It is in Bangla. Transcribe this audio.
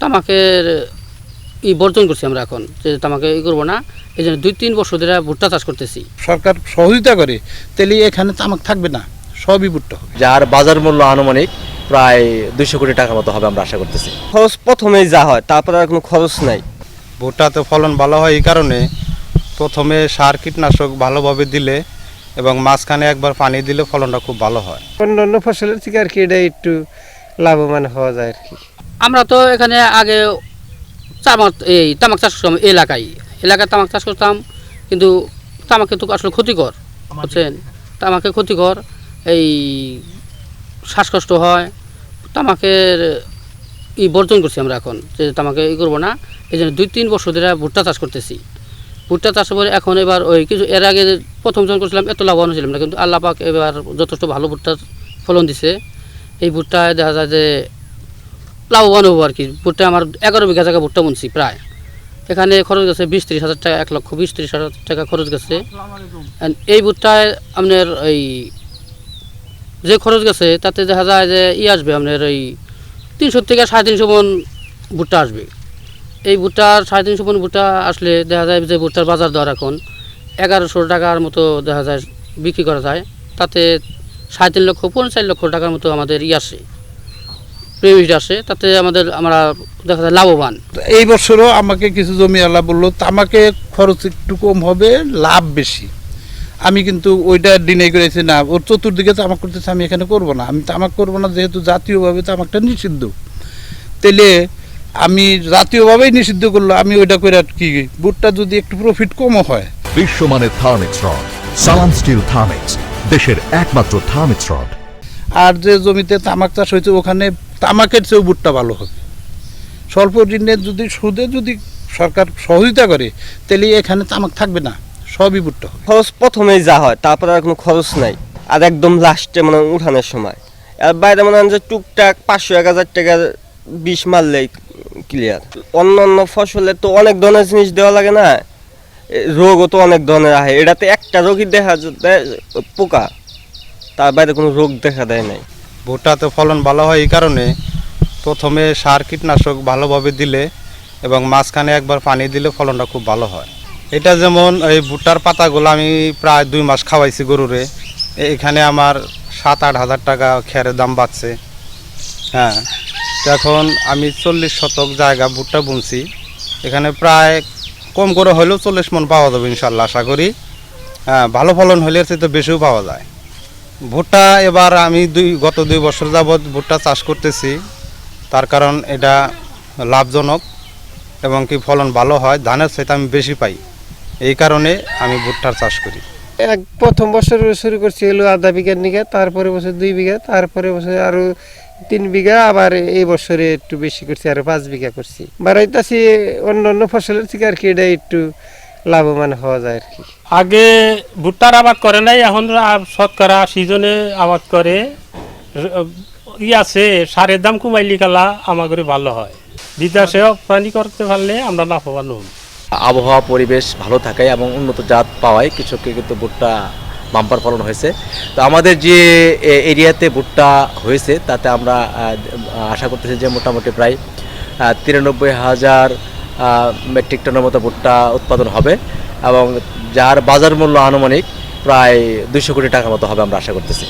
তামাকের বর্জন করছি আমরা এখন, যে তামাকে করবো না। এই জন্য 2-3 বছর ধরে ভুট্টা চাষ করতেছি। সরকার সহযোগিতা করে তাহলে এখানে তামাক থাকবে না, সবই ভুট্টা হবে। যার বাজার মূল্য আনুমানিক প্রায় 200 কোটি টাকার মতো হবে আমরা আশা করতেছি। খরচ প্রথমেই যা হয়, তারপরে আর কোনো খরচ নাই। ভুট্টাতে ফলন ভালো হয় এই কারণে প্রথমে সার কীটনাশক ভালোভাবে দিলে এবং মাঝখানে একবার পানি দিলে ফলনটা খুব ভালো হয়। অন্যান্য ফসলের থেকে আর কি এটা একটু লাভবান হওয়া যায় আর কি। আমরা তো এখানে আগে তামাক চাষ করতাম, এলাকায় তামাক চাষ করতাম, কিন্তু তামাকে তো আসলে ক্ষতিকর, বুঝছেন। তামাকে ক্ষতিকর, এই শ্বাসকষ্ট হয়। তামাকের বর্জন করছি আমরা এখন, যে তামাকে করবো না। এই জন্য 2-3 বছর ধরে ভুট্টা চাষ করতেছি। ভুট্টা চাষ করে এখন এবার ওই কিছু এর আগে প্রথম যখন করছিলাম এত লাভবান ছিলাম না, কিন্তু আল্লাহ পাক এবার যথেষ্ট ভালো ভুট্টার ফলন দিছে। এই ভুট্টায় দেখা যায় যে লাভবান হবো আর কি। ভুট্টা আমার 11 বিঘা জায়গা ভুট্টা বুনছি প্রায়। এখানে খরচ গেছে 20-30 হাজার টাকা, 1,20,30 হাজার টাকা খরচ গেছে। এই ভুট্টায় আপনার এই যে খরচ গেছে তাতে দেখা যায় যে আসবে আপনার ওই 300 থেকে 350 মন ভুট্টা আসবে। এই ভুট্টার 350 মন ভুট্টা আসলে দেখা যায় যে ভুট্টার বাজার দর এখন 1100 টাকার মতো দেখা যায় বিক্রি করা যায়। তাতে 3.5 লক্ষ 4 লক্ষ টাকার মতো আমাদের আসে, পেমেন্ট আসে। তাতে আমরা দেখা যায় লাভবান। এই বছরও আমাকে কিছু জমি আল্লাহ বললো তামাকে খরচ একটু কম হবে, লাভ বেশি। আমি কিন্তু ওইটা ডিনাই করেছি না, ওর চতুর্দিকে তামাক করতেছে, আমি এখানে করব না, আমি তামাক করব না, যেহেতু জাতীয়ভাবে তামাকটা নিষিদ্ধ। তাহলে আমি জাতীয়ভাবেই নিষিদ্ধ করলো, আমি ওইটা করে আর কি, ভুট্টা যদি একটু প্রফিট কমও হয়। বিশ্বমানের থার্মিক্স রড, সালাম স্টিল থার্মিক্স, দেশের একমাত্র থার্মিক্স রড। আর যে জমিতে তামাক চাষ হয়েছে ওখানে তামাকের চেয়েও ভুট্টা ভালো হবে। স্বল্প ঋণের সুদে যদি সরকার সহযোগিতা করে তাহলে এখানে তামাক থাকবে না, সবই ভুট্টা হবে। খরচ প্রথমেই যা হয়, তারপরে আর কোনো খরচ নাই। আর একদম লাস্টে মানে উঠানোর সময় আর বাইরে মনে হয় যে টুকটাক 500-1000 টাকার বিষ মারলেই ক্লিয়ার। অন্য ফসলে তো অনেক ধরনের জিনিস দেওয়া লাগে না, রোগও তো অনেক ধরনের আহে। এটাতে একটা রোগই দেখা যায় পোকা, তার বাইরে কোনো রোগ দেখা দেয় নাই। ভুট্টাতে ফলন ভালো হয় এই কারণে প্রথমে সার কীটনাশক ভালোভাবে দিলে এবং মাঝখানে একবার পানি দিলে ফলনটা খুব ভালো হয়। এটা যেমন এই ভুট্টার পাতাগুলো আমি প্রায় 2 মাস খাওয়াইছি গরুরে, এখানে আমার 7-8 হাজার টাকা খেরের দাম বাড়ছে। হ্যাঁ, এখন আমি 40 শতক জায়গা ভুট্টা বুনছি, এখানে প্রায় কম করে হলেও 40 মন পাওয়া যাবে ইনশাল্লাহ, আশা করি। হ্যাঁ, ভালো ফলন হলে এর চেয়ে বেশিও পাওয়া যায়। ভুট্টা এবার আমি গত 2 বছর যাবৎ ভুট্টা চাষ করতেছি, তার কারণ এটা লাভজনক এবং কি ফলন ভালো হয়, ধানের চাইতে আমি বেশি পাই, এই কারণে আমি ভুট্টার চাষ করি। প্রথম বছর শুরু করছি হলো 1/2 বিঘার নিকে, তারপরে বছর 2 বিঘা, তারপরে বছর আরো 3 বিঘা, আবার এই বছরে একটু বেশি করছি, আরো 5 বিঘা করছি। বাড়াইতেছি অন্যান্য ফসলের থেকে আর কি এটা একটু লাভবান হওয়া যায় আর কি। আগে ভুট্টার আবাদ করে নাই, এখন শতকরা সিজনে আবাদ করে। আছে সারের দাম কমাইলি কালা আমাদের ভালো হয়, বিদেশে রপ্তানি করতে পারলে আমরা লাভবান হব। আবহাওয়া পরিবেশ ভালো থাকায় এবং উন্নত জাত পাওয়ায় কৃষককে কিন্তু ভুট্টা বাম্পার ফলন হয়েছে। তো আমাদের যে এরিয়াতে ভুট্টা হয়েছে তাতে আমরা আশা করতেছি যে মোটামুটি প্রায় 93,000 মেট্রিক টনের মতো ভুট্টা উৎপাদন হবে এবং যার বাজার মূল্য আনুমানিক প্রায় 200 কোটি টাকার মতো হবে আমরা আশা করতেছি।